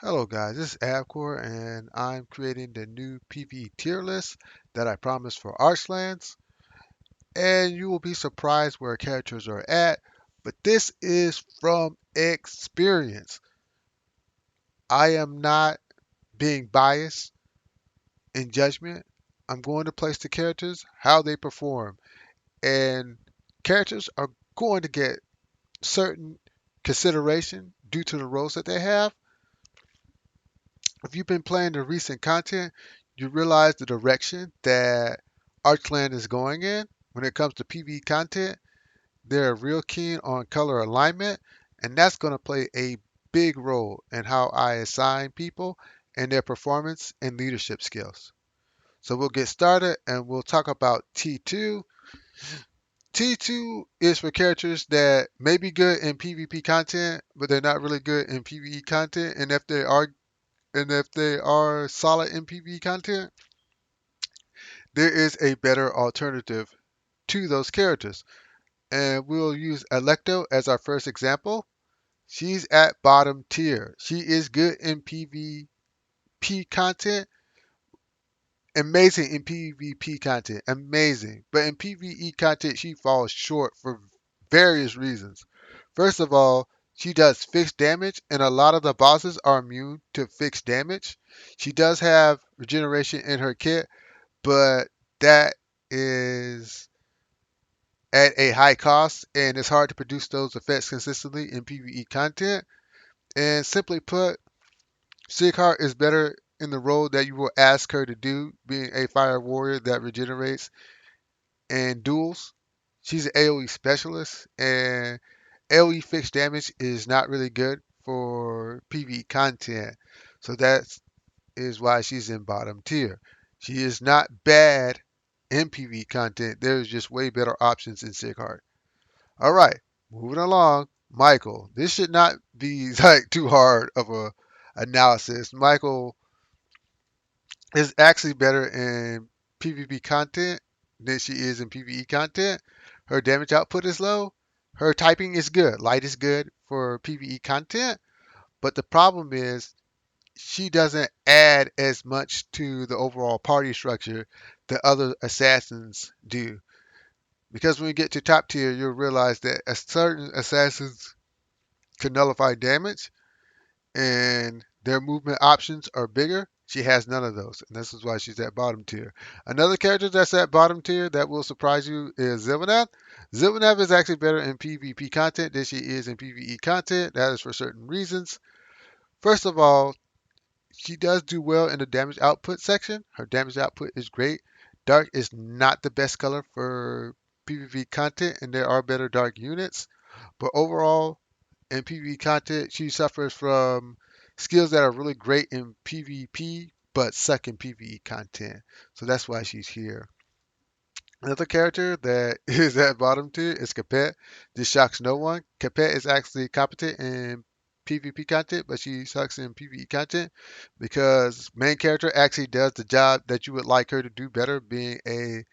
Hello guys, this is Avcoor and I'm creating the new PvE tier list that I promised for Archelands. And you will be surprised where characters are at, but this is from experience. I am not being biased in judgment. I'm going to place the characters how they perform, and characters are going to get certain consideration due to the roles that they have. If you've been playing the recent content, you realize the direction that Archeland is going in when it comes to PvE content. They're real keen on color alignment, and that's going to play a big role in how I assign people and their performance and leadership skills. So we'll get started and we'll talk about T2. T2 is for characters that may be good in PvP content, but they're not really good in PvE content. And if they are solid in PvE content, there is a better alternative to those characters. And we'll use Electo as our first example. She's at bottom tier. She is good in PvP content, amazing in PvP content, amazing. But in PvE content, she falls short for various reasons. First of all, she does fixed damage, and a lot of the bosses are immune to fixed damage. She does have regeneration in her kit, but that is at a high cost, and it's hard to produce those effects consistently in PvE content. And simply put, Sigheart is better in the role that you will ask her to do, being a fire warrior that regenerates and duels. She's an AoE specialist, and AoE fixed damage is not really good for PvE content. So that is why she's in bottom tier. She is not bad in PvE content. There's just way better options in Sigheart. All right, moving along. Michael. This should not be like too hard of a analysis. Michael is actually better in PvP content than she is in PvE content. Her damage output is low. Her typing is good. Light is good for PvE content. But the problem is she doesn't add as much to the overall party structure that other assassins do. Because when you get to top tier, you'll realize that a certain assassins can nullify damage and their movement options are bigger. She has none of those, and this is why she's at bottom tier. Another character that's at bottom tier that will surprise you is Zilvanath. Zilvanath is actually better in PvP content than she is in PvE content. That is for certain reasons. First of all, she does do well in the damage output section. Her damage output is great. Dark is not the best color for PvP content, and there are better dark units. But overall, in PvE content, she suffers from skills that are really great in PvP but suck in PvE content. So that's why she's here. Another character that is at bottom tier is Capet. This shocks no one. Capet is actually competent in PvP content, but she sucks in PvE content because main character actually does the job that you would like her to do better, being a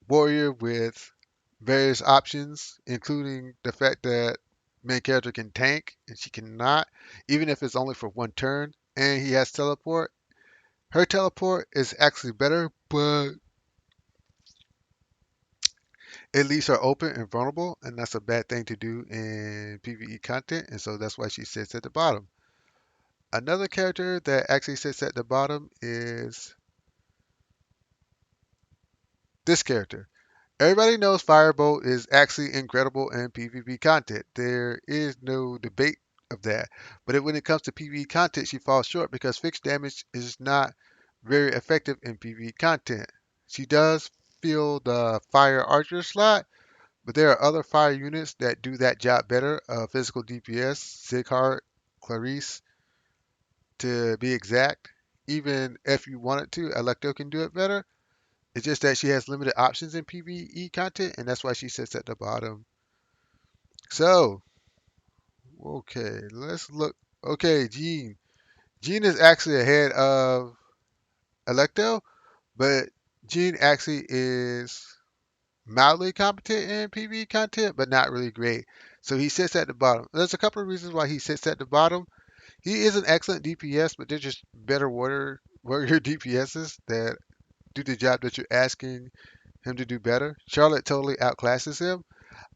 warrior with various options, including the fact that main character can tank and she cannot, even if it's only for one turn. And he has teleport. Her teleport is actually better, but it leaves her open and vulnerable, and that's a bad thing to do in PvE content, and so that's why she sits at the bottom. Another character that actually sits at the bottom is this character. Everybody knows Firebolt is actually incredible in PvP content. There is no debate of that. But when it comes to PvE content, she falls short because fixed damage is not very effective in PvE content. She does fill the fire archer slot, but there are other fire units that do that job better. Physical DPS, Sigheart, Clarice, to be exact. Even if you wanted to, Electo can do it better. It's just that she has limited options in PvE content, and that's why she sits at the bottom. So, okay, let's look. Okay, Jean. Jean is actually ahead of Electo, but Jean actually is mildly competent in PvE content, but not really great. So he sits at the bottom. There's a couple of reasons why he sits at the bottom. He is an excellent DPS, but they're just better warrior DPSs that do the job that you're asking him to do better. Charlotte totally outclasses him.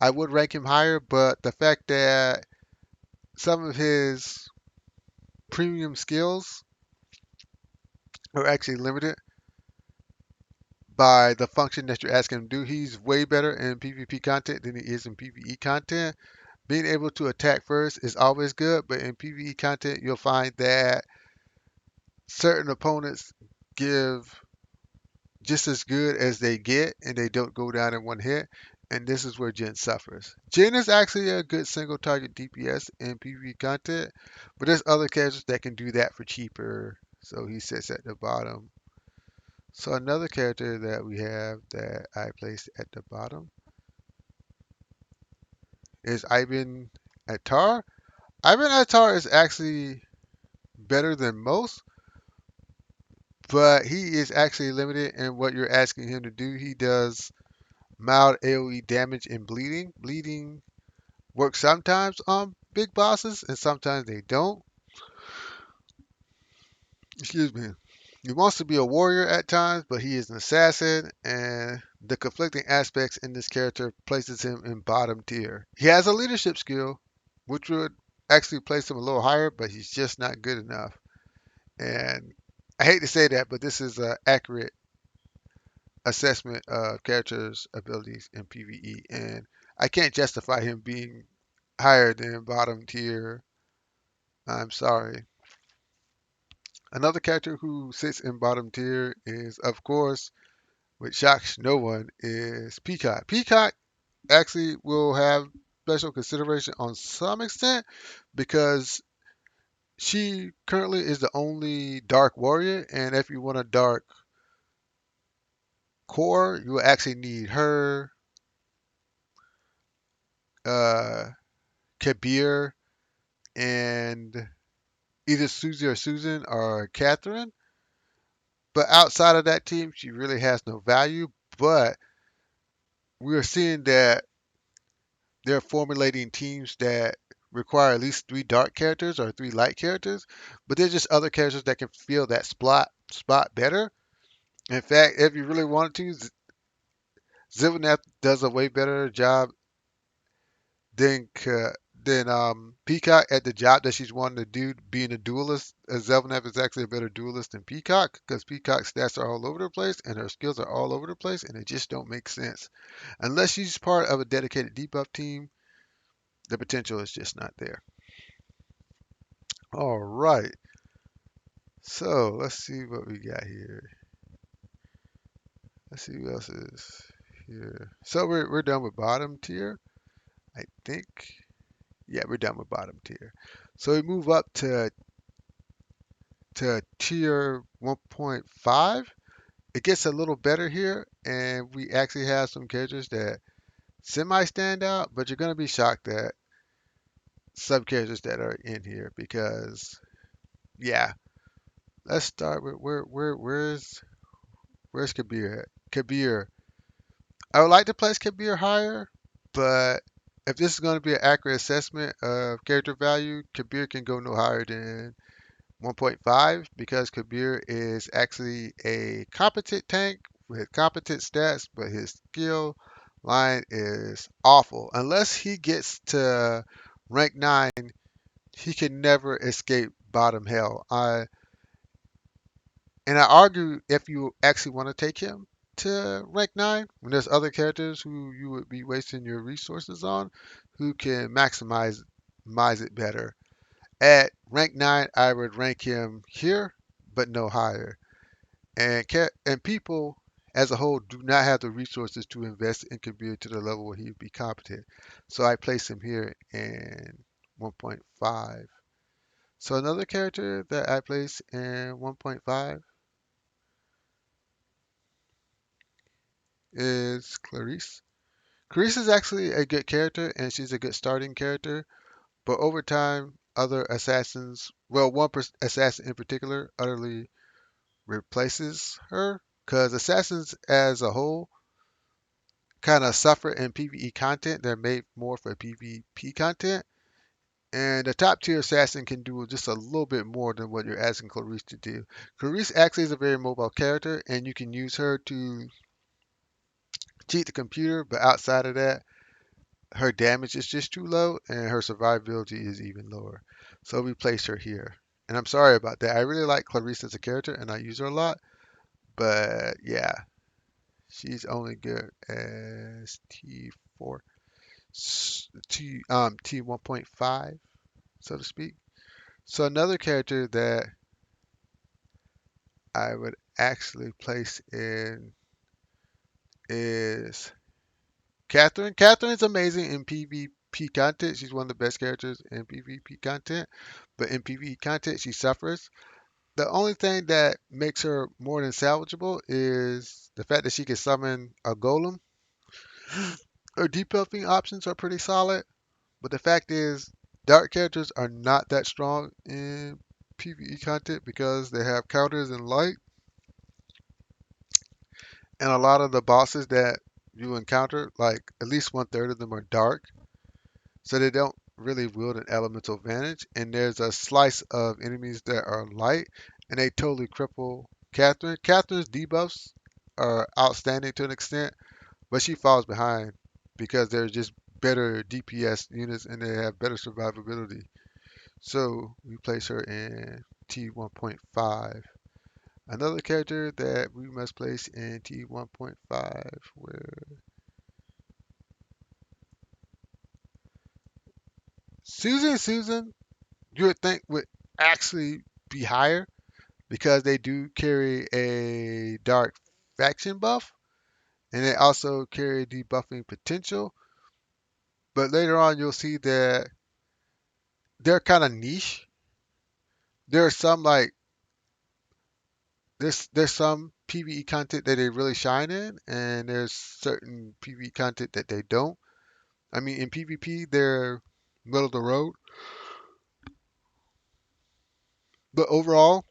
I would rank him higher, but the fact that some of his premium skills are actually limited by the function that you're asking him to do. He's way better in PvP content than he is in PvE content. Being able to attack first is always good, but in PvE content, you'll find that certain opponents give just as good as they get, and they don't go down in one hit. And this is where Jin suffers. Jin is actually a good single target DPS in PvE content, but there's other characters that can do that for cheaper. So he sits at the bottom. So another character that we have that I placed at the bottom is Ivan Attar. Ivan Attar is actually better than most, but he is actually limited in what you're asking him to do. He does mild AoE damage and bleeding. Bleeding works sometimes on big bosses and sometimes they don't. Excuse me. He wants to be a warrior at times, but he is an assassin, and the conflicting aspects in this character places him in bottom tier. He has a leadership skill, which would actually place him a little higher, but he's just not good enough. And I hate to say that, but this is an accurate assessment of characters' abilities in PvE, and I can't justify him being higher than bottom tier. I'm sorry. Another character who sits in bottom tier is, of course, which shocks no one, is Peacock. Peacock actually will have special consideration on some extent because she currently is the only dark warrior, and if you want a dark core, you will actually need her, uh, Kabir, and either Susie or Susan or Catherine. But outside of that team, she really has no value. But we're seeing that they're formulating teams that require at least three dark characters or three light characters. But there's just other characters that can fill that spot better. In fact, if you really wanted to, Zivaneth does a way better job than Peacock at the job that she's wanting to do, being a duelist. Zelvenep is actually a better duelist than Peacock because Peacock's stats are all over the place and her skills are all over the place, and they just don't make sense. Unless she's part of a dedicated debuff team, the potential is just not there. All right, so let's see what we got here. Let's see what else is here. So we're done with bottom tier, I think. Yeah, we're done with bottom tier. So we move up to tier 1.5. It gets a little better here, and we actually have some characters that semi stand out, but you're gonna be shocked at some characters that are in here because yeah. Let's start with where's Kabir at? Kabir. I would like to place Kabir higher, but if this is going to be an accurate assessment of character value, Kabir can go no higher than 1.5 because Kabir is actually a competent tank with competent stats, but his skill line is awful. Unless he gets to rank 9, he can never escape bottom hell. I argue if you actually want to take him to rank 9, when there's other characters who you would be wasting your resources on, who can maximize it better. At rank 9, I would rank him here, but no higher. And people as a whole do not have the resources to invest in Kabir to the level where he'd be competent. So I place him here in 1.5. So another character that I place in 1.5 is Clarice. Clarice is actually a good character and she's a good starting character, but over time, other assassins, well, assassin in particular, utterly replaces her because assassins as a whole kind of suffer in PvE content. They're made more for PvP content, And the top tier assassin can do just a little bit more than what you're asking Clarice to do. Clarice actually is a very mobile character, and you can use her to cheat the computer, but outside of that, her damage is just too low, and her survivability is even lower. So we place her here. And I'm sorry about that. I really like Clarice as a character, and I use her a lot. But yeah, she's only good as T4, T 1.5, so to speak. So another character that I would actually place in is Catherine. Catherine's amazing in PvP content. She's one of the best characters in PvP content, but in PvE content, she suffers. The only thing that makes her more than salvageable is the fact that she can summon a golem. Her debuffing options are pretty solid, but the fact is, dark characters are not that strong in PvE content because they have counters in light, and a lot of the bosses that you encounter, like at least one third of them are dark, so they don't really wield an elemental advantage. And there's a slice of enemies that are light, and they totally cripple Catherine. Catherine's debuffs are outstanding to an extent, but she falls behind because there's just better DPS units and they have better survivability. So we place her in T1.5. Another character that we must place in T1.5, where Susan, you would think would actually be higher because they do carry a dark faction buff and they also carry debuffing potential. But later on, you'll see that they're kind of niche. There are some like there's some PvE content that they really shine in, and there's certain PvE content that they don't. I mean, in PvP, they're middle of the road, but overall,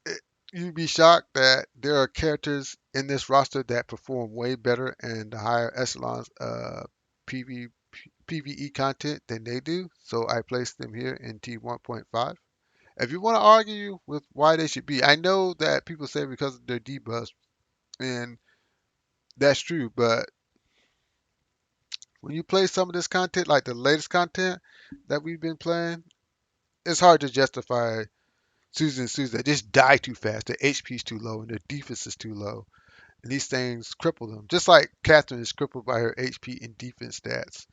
it, you'd be shocked that there are characters in this roster that perform way better in the higher echelons of PvE content than they do. So I placed them here in T1.5. If you want to argue with why they should be, I know that people say because of their debuffs, and that's true, but when you play some of this content, like the latest content that we've been playing, it's hard to justify Susan that just die too fast. Their HP is too low and their defense is too low. And these things cripple them. Just like Catherine is crippled by her HP and defense stats.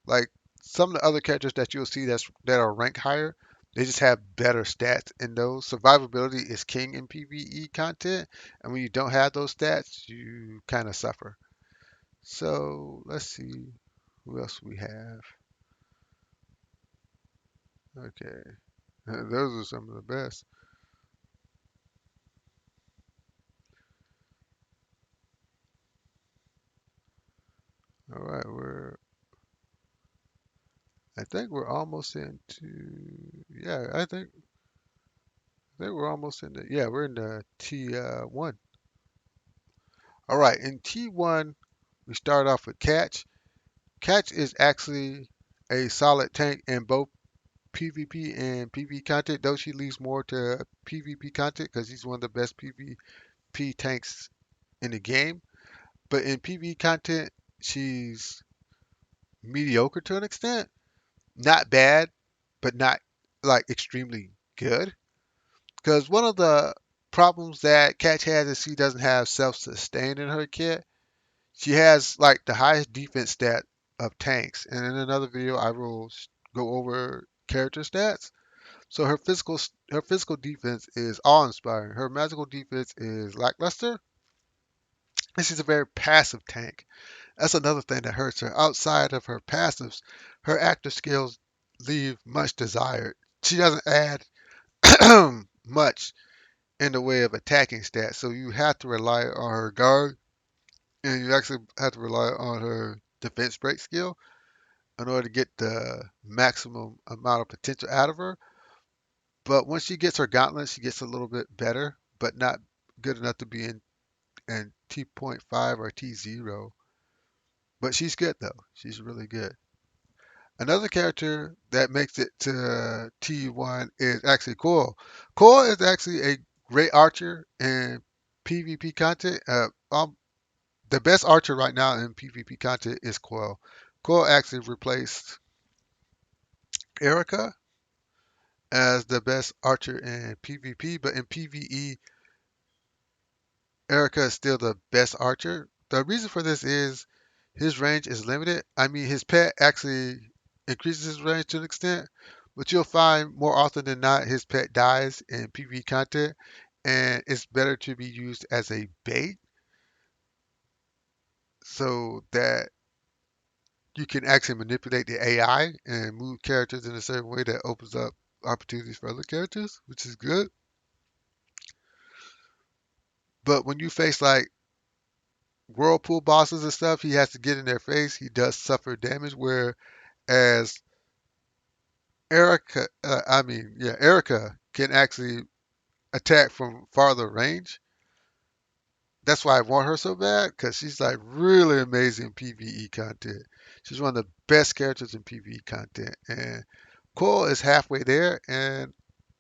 Like some of the other characters that you'll see that are ranked higher, they just have better stats in those. Survivability is king in PvE content, and when you don't have those stats, you kind of suffer. So let's see who else we have. Okay, those are some of the best. All right, I think we're almost into, yeah, I think we're almost in the, yeah, we're in the T1. All right, in T1, we start off with Catch. Catch is actually a solid tank in both PvP and PvE content, though she leads more to PvP content because he's one of the best PvP tanks in the game. But in PvE content, she's mediocre to an extent. Not bad, but not like extremely good. Because one of the problems that Catch has is she doesn't have self-sustain in her kit. She has like the highest defense stat of tanks, and in another video I will go over character stats. So her physical defense is awe-inspiring. Her magical defense is lackluster, and she's a very passive tank. That's another thing that hurts her. Outside of her passives, her active skills leave much desired. She doesn't add much in the way of attacking stats, so you have to rely on her guard, and you actually have to rely on her defense break skill in order to get the maximum amount of potential out of her. But once she gets her gauntlet, she gets a little bit better, but not good enough to be in T.5 or T0. But she's good though. She's really good. Another character that makes it to T1 is actually Coil. Coil is actually a great archer in PvP content. The best archer right now in PvP content is Coil. Coil actually replaced Erica as the best archer in PvP, but in PvE, Erica is still the best archer. The reason for this is his range is limited. I mean, his pet actually increases his range to an extent, but you'll find more often than not his pet dies in PvE content, and it's better to be used as a bait so that you can actually manipulate the AI and move characters in a certain way that opens up opportunities for other characters, which is good. But when you face like whirlpool bosses and stuff, he has to get in their face. He does suffer damage, whereas Erica can actually attack from farther range. That's why I want her so bad, because she's like really amazing PvE content. She's one of the best characters in PvE content. And Cole is halfway there, and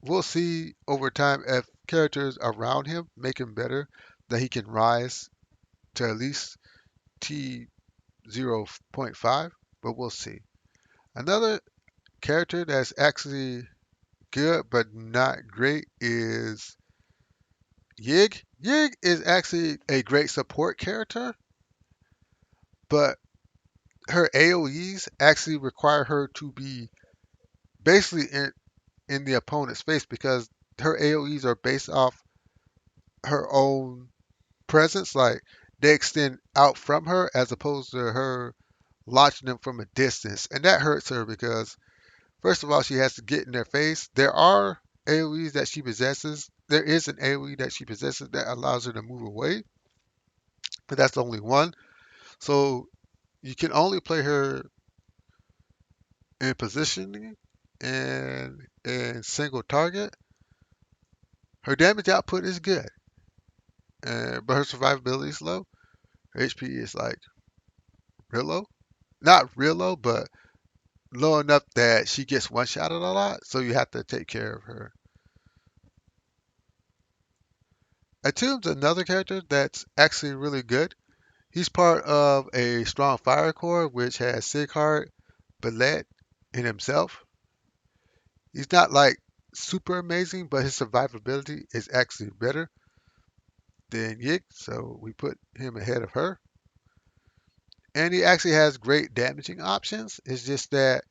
we'll see over time if characters around him make him better, that he can rise to at least T 0.5, but we'll see. Another character that's actually good but not great is Yig. Yig is actually a great support character, but her AoEs actually require her to be basically in the opponent's face because her AoEs are based off her own presence. Like they extend out from her as opposed to her launching them from a distance. And that hurts her because, first of all, she has to get in their face. There are AoEs that she possesses. There is an AoE that she possesses that allows her to move away, but that's the only one. So you can only play her in positioning and in single target. Her damage output is good, but her survivability is low. Her HP is like real low. Not real low, but low enough that she gets one shotted a lot, so you have to take care of her. Atum's another character that's actually really good. He's part of a strong fire core, which has Sighart, Ballet in himself. He's not like super amazing, but his survivability is actually better than Yik, so we put him ahead of her. And he actually has great damaging options. It's just that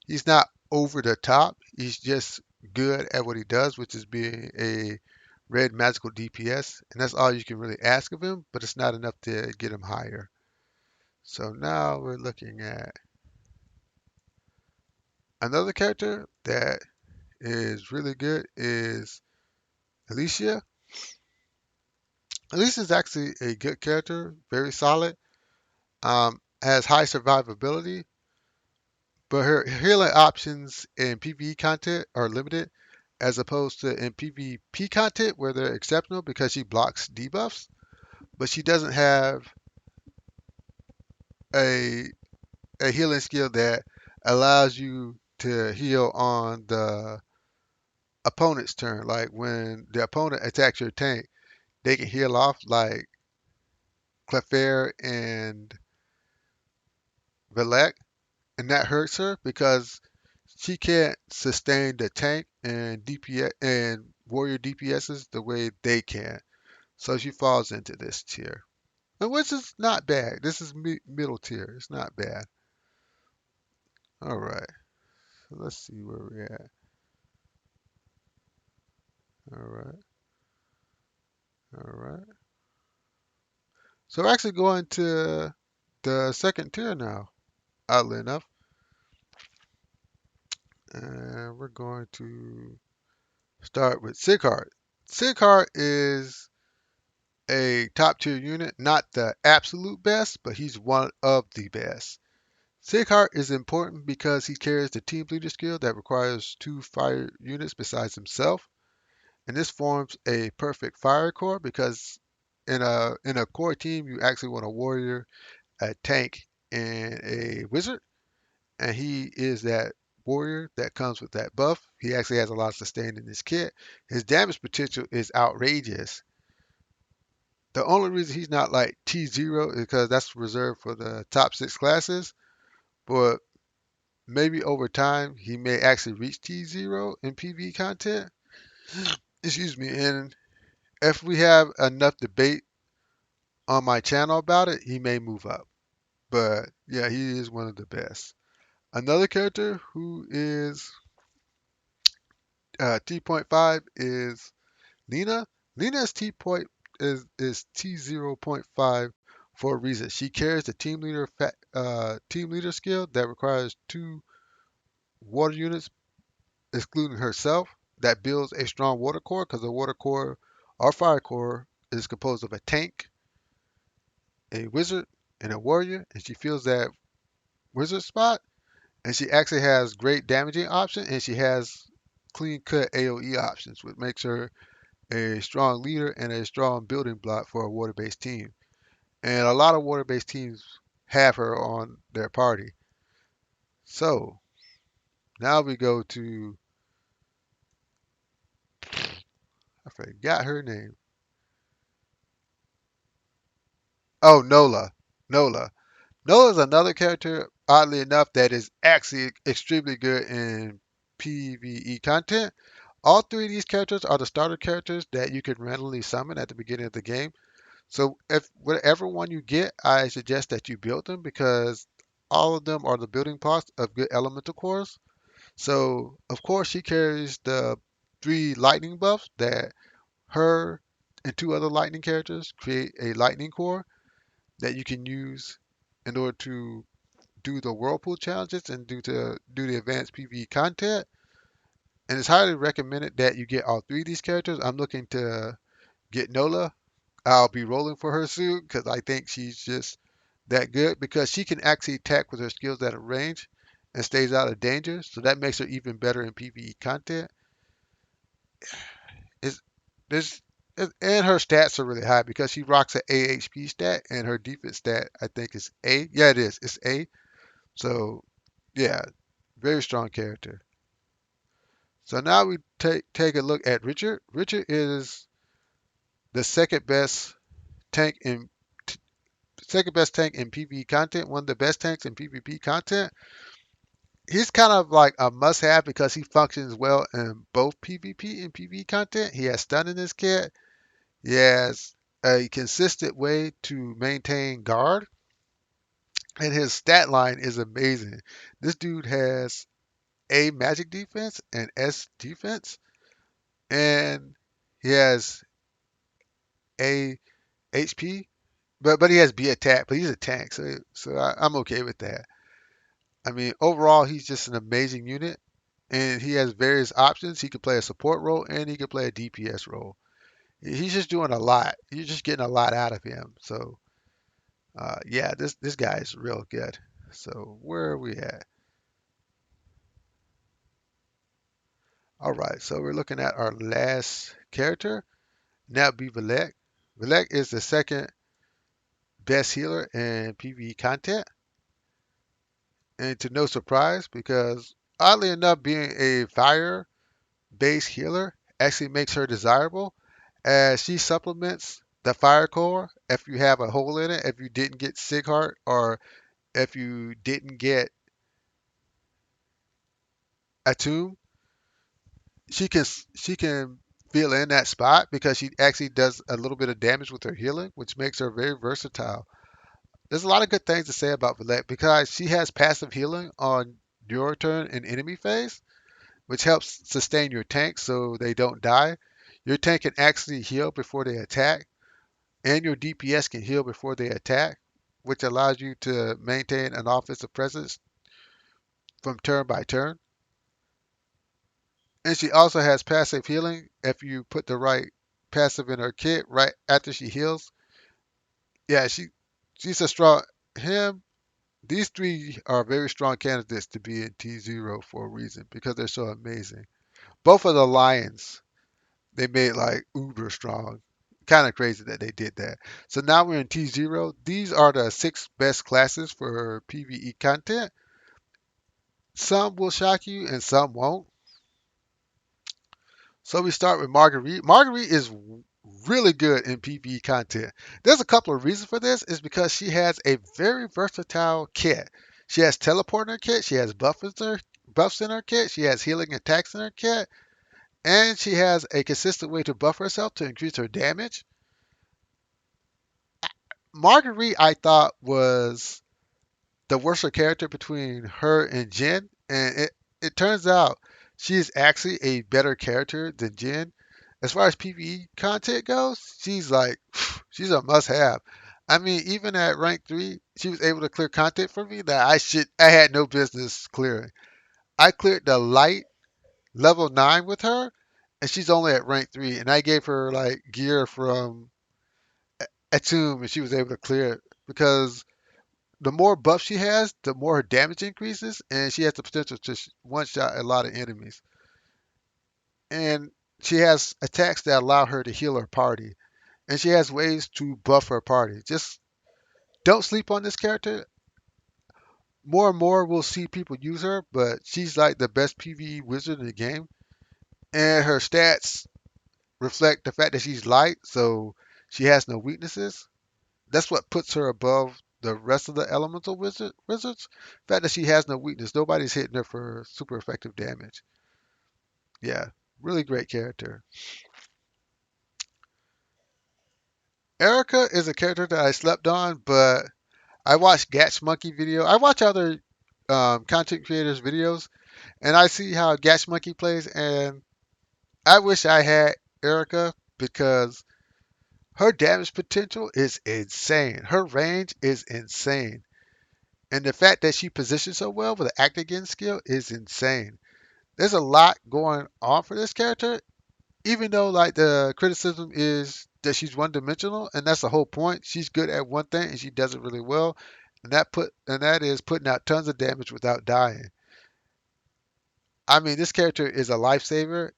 he's not over the top. He's just good at what he does, which is being a red magical DPS. And that's all you can really ask of him, but it's not enough to get him higher. So now we're looking at another character that is really good is Alicia. Alicia is actually a good character, very solid. Has high survivability, but her healing options in PvE content are limited, as opposed to in PvP content where they're exceptional because she blocks debuffs. But she doesn't have a a healing skill that allows you to heal on the opponent's turn. Like when the opponent attacks your tank, they can heal off like Clefairy and Velek, and that hurts her because she can't sustain the tank and DPS and warrior DPSs the way they can. So she falls into this tier, and which is not bad. This is middle tier. It's not bad. All right, so let's see where we're at. All right, all right. So we're actually going to the second tier now. Oddly enough, and we're going to start with Sighart. Sighart is a top tier unit, not the absolute best, but he's one of the best. Sighart is important because he carries the team leader skill that requires two fire units besides himself, and this forms a perfect fire core because in a core team you actually want a warrior, a tank, and a wizard, and he is that warrior that comes with that buff. He actually has a lot of sustain in his kit. His damage potential is outrageous. The only reason he's not like T0 is because that's reserved for the top 6 classes, but maybe over time he may actually reach T0 in PvE content. Excuse me. And if we have enough debate on my channel about it, he may move up. But yeah, he is one of the best. Another character who is T.5 is Lena. Lena's T point is T0.5 for a reason. She carries the team leader skill that requires 2 water units, excluding herself, that builds a strong water core because the water core or fire core is composed of a tank, a wizard, and a warrior, and she fills that wizard spot. And she actually has great damaging option, and she has clean cut AoE options, which makes her a strong leader and a strong building block for a water based team. And a lot of water based teams have her on their party. So now we go to, I forgot her name. Oh, Nola. Nola. Nola is another character, oddly enough, that is actually extremely good in PvE content. All 3 of these characters are the starter characters that you can randomly summon at the beginning of the game. So if whatever one you get, I suggest that you build them because all of them are the building blocks of good elemental cores. So of course she carries the 3 lightning buffs that her and 2 other lightning characters create a lightning core that you can use in order to do the whirlpool challenges and do the advanced PvE content. And it's highly recommended that you get all 3 of these characters. I'm looking to get Nola. I'll be rolling for her soon because I think she's just that good because she can actually attack with her skills at a range and stays out of danger. So that makes her even better in PvE content. Is this and her stats are really high because she rocks an A HP stat and her defense stat I think is A. Yeah, it is. It's A. So yeah, very strong character. So now we take a look at Richard. Richard is the tank in second best tank in PvE content, one of the best tanks in PvP content. He's kind of like a must-have because he functions well in both PvP and PvE content. He has stun in his kit. He has a consistent way to maintain guard, and his stat line is amazing. This dude has A magic defense and S defense, and he has A HP, but he has B attack, but he's a tank, so I'm okay with that. I mean, overall, he's just an amazing unit, and he has various options. He can play a support role and he can play a DPS role. He's just doing a lot. You're just getting a lot out of him. So, yeah, this guy is real good. So, where are we at? All right, so we're looking at our last character. Now be Valek. Valek is the second best healer in PvE content, and to no surprise, because oddly enough, being a fire base healer actually makes her desirable as she supplements the fire core if you have a hole in it, if you didn't get Sig Heart or if you didn't get a tomb, she can fill in that spot because she actually does a little bit of damage with her healing, which makes her very versatile. There's a lot of good things to say about Villette because she has passive healing on your turn and enemy phase, which helps sustain your tank so they don't die. Your tank can actually heal before they attack, and your DPS can heal before they attack, which allows you to maintain an offensive presence from turn by turn. And she also has passive healing if you put the right passive in her kit right after she heals. Yeah, she's a strong him. These 3 are very strong candidates to be in T0 for a reason because they're so amazing. Both of the lions they made like uber strong kind of crazy that they did that. So now we're in T0. These are the six best classes for PvE content. Some will shock you and some won't. So we start with Marguerite. Marguerite is really good in PvE content. There's a couple of reasons for this. Is because she has a very versatile kit. She has teleport in her kit. She has buffs in her kit. She has healing attacks in her kit. And she has a consistent way to buff herself to increase her damage. Marguerite, I thought, was the worst character between her and Jin, and it turns out she's actually a better character than Jin. As far as PvE content goes, she's like she's a must-have. I mean, even at rank 3, she was able to clear content for me that I had no business clearing. I cleared the light level 9 with her, and she's only at rank 3, and I gave her like gear from Atum, and she was able to clear it because the more buff she has, the more her damage increases, and she has the potential to one shot a lot of enemies. And she has attacks that allow her to heal her party, and she has ways to buff her party. Just don't sleep on this character. More and more, we'll see people use her, but she's like the best PvE wizard in the game, and her stats reflect the fact that she's light, so she has no weaknesses. That's what puts her above the rest of the elemental wizards. The fact that she has no weakness. Nobody's hitting her for super effective damage. Yeah, really great character. Erica is a character that I slept on, but I watch Gatch Monkey video. I watch other content creators' videos, and I see how Gatch Monkey plays, and I wish I had Erica because her damage potential is insane. Her range is insane. And the fact that she positions so well with the act again skill is insane. There's a lot going on for this character, even though like the criticism is that she's one dimensional, and that's the whole point. She's good at one thing and she does it really well. And that is putting out tons of damage without dying. I mean, this character is a lifesaver,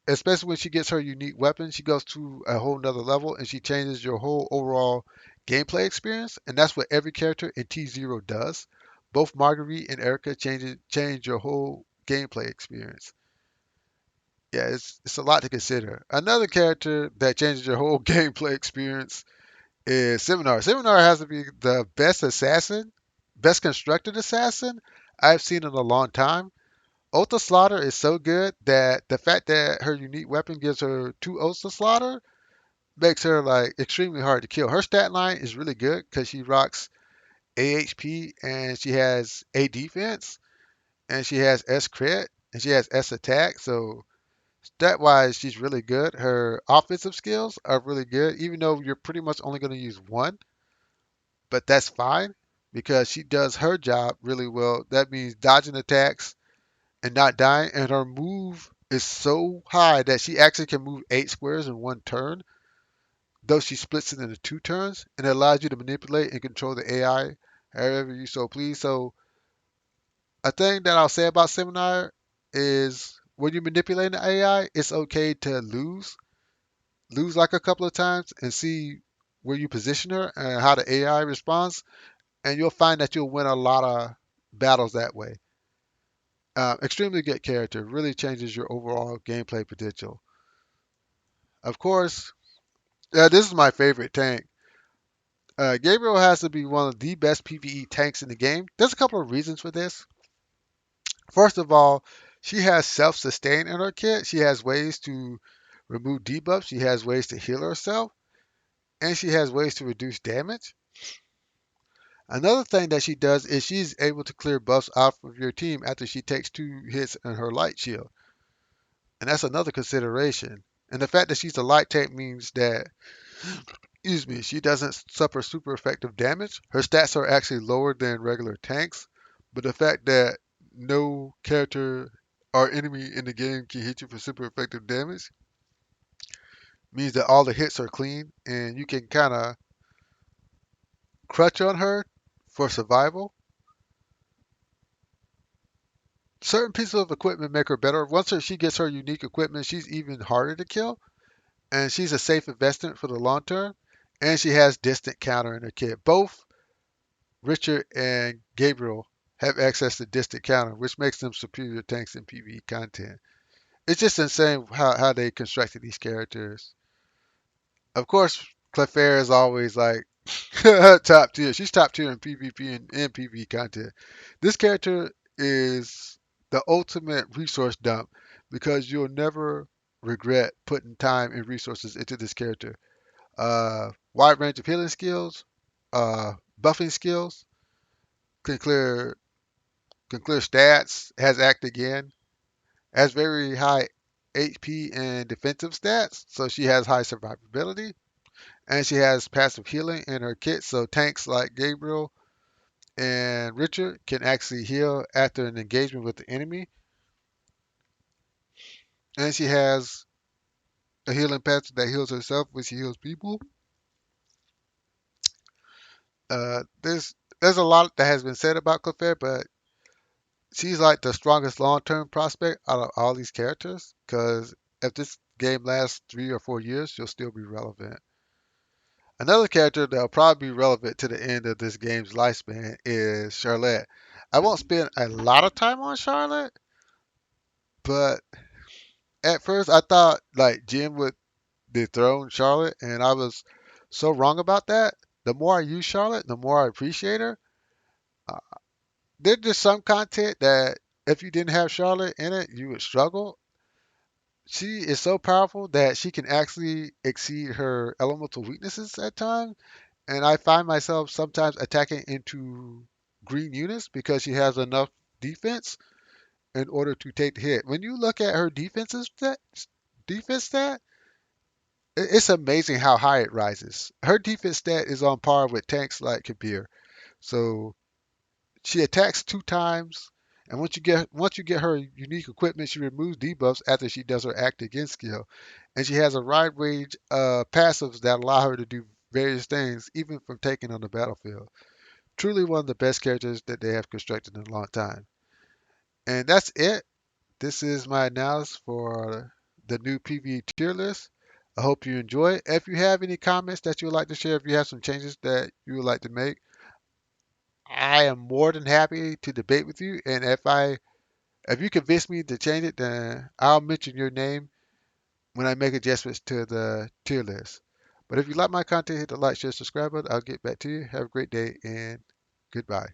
especially when she gets her unique weapon. She goes to a whole nother level and she changes your whole overall gameplay experience. And that's what every character in T0 does. Both Marguerite and Erica change your whole gameplay experience. Yeah, it's a lot to consider. Another character that changes your whole gameplay experience is Seminar. Seminar has to be the best assassin, best constructed assassin I've seen in a long time. Ota Slaughter is so good that the fact that her unique weapon gives her two Ota Slaughter makes her like extremely hard to kill. Her stat line is really good because she rocks AHP and she has A defense and she has S crit and she has S attack. So stat wise, she's really good. Her offensive skills are really good, even though you're pretty much only going to use one, but that's fine because she does her job really well. That means dodging attacks and not dying. And her move is so high that she actually can move 8 squares in one turn, though she splits it into 2 turns, and it allows you to manipulate and control the AI however you so please. So a thing that I'll say about Seminar is when you're manipulating the AI, it's okay to lose like a couple of times and see where you position her and how the AI responds, and you'll find that you'll win a lot of battles that way. Extremely good character, really changes your overall gameplay potential. Of course, this is my favorite tank. Gabriel has to be one of the best PvE tanks in the game. There's a couple of reasons for this. First of all, she has self-sustain in her kit. She has ways to remove debuffs. She has ways to heal herself, and she has ways to reduce damage. Another thing that she does is she's able to clear buffs off of your team after she takes 2 hits in her light shield. And that's another consideration. And the fact that she's a light tank means that, excuse me, she doesn't suffer super effective damage. Her stats are actually lower than regular tanks. But the fact that no character or enemy in the game can hit you for super effective damage means that all the hits are clean and you can kind of crutch on her for survival. Certain pieces of equipment make her better. Once she gets her unique equipment, she's even harder to kill. and she's a safe investment for the long term. And she has distant counter in her kit. Both Richard and Gabriel have access to distant counter, which makes them superior tanks in PvE content. It's just insane how they constructed these characters. Of course, Clefairy is always like top tier. She's top tier in PvP and PvE content. This character is the ultimate resource dump because you'll never regret putting time and resources into this character. Wide range of healing skills, buffing skills, can clear can clear stats, has act again, has very high HP and defensive stats, so she has high survivability, and she has passive healing in her kit, so tanks like Gabriel and Richard can actually heal after an engagement with the enemy, and she has a healing passive that heals herself when she heals people. There's a lot that has been said about Clefairy, but she's like the strongest long-term prospect out of all these characters. Because if this game lasts 3 or 4 years, she'll still be relevant. Another character that'll probably be relevant to the end of this game's lifespan is Charlotte. I won't spend a lot of time on Charlotte, but at first I thought like Jim would dethrone Charlotte, and I was so wrong about that. The more I use Charlotte, the more I appreciate her. Uh, there's just some content that if you didn't have Charlotte in it, you would struggle. She is so powerful that she can actually exceed her elemental weaknesses at times, and I find myself sometimes attacking into green units because she has enough defense in order to take the hit. When you look at her defense stat, it's amazing how high it rises. Her defense stat is on par with tanks like Kabir. So she attacks 2 times, and once you get her unique equipment, she removes debuffs after she does her act again skill, and she has a wide range of passives that allow her to do various things, even from taking on the battlefield. Truly one of the best characters that they have constructed in a long time. And that's it. This is my analysis for the new PvE tier list. I hope you enjoy it. If you have any comments that you would like to share, if you have some changes that you would like to make, I am more than happy to debate with you. And if you convince me to change it, then I'll mention your name when I make adjustments to the tier list. But if you like my content, hit the like, share, subscribe button. I'll get back to you. Have a great day and goodbye.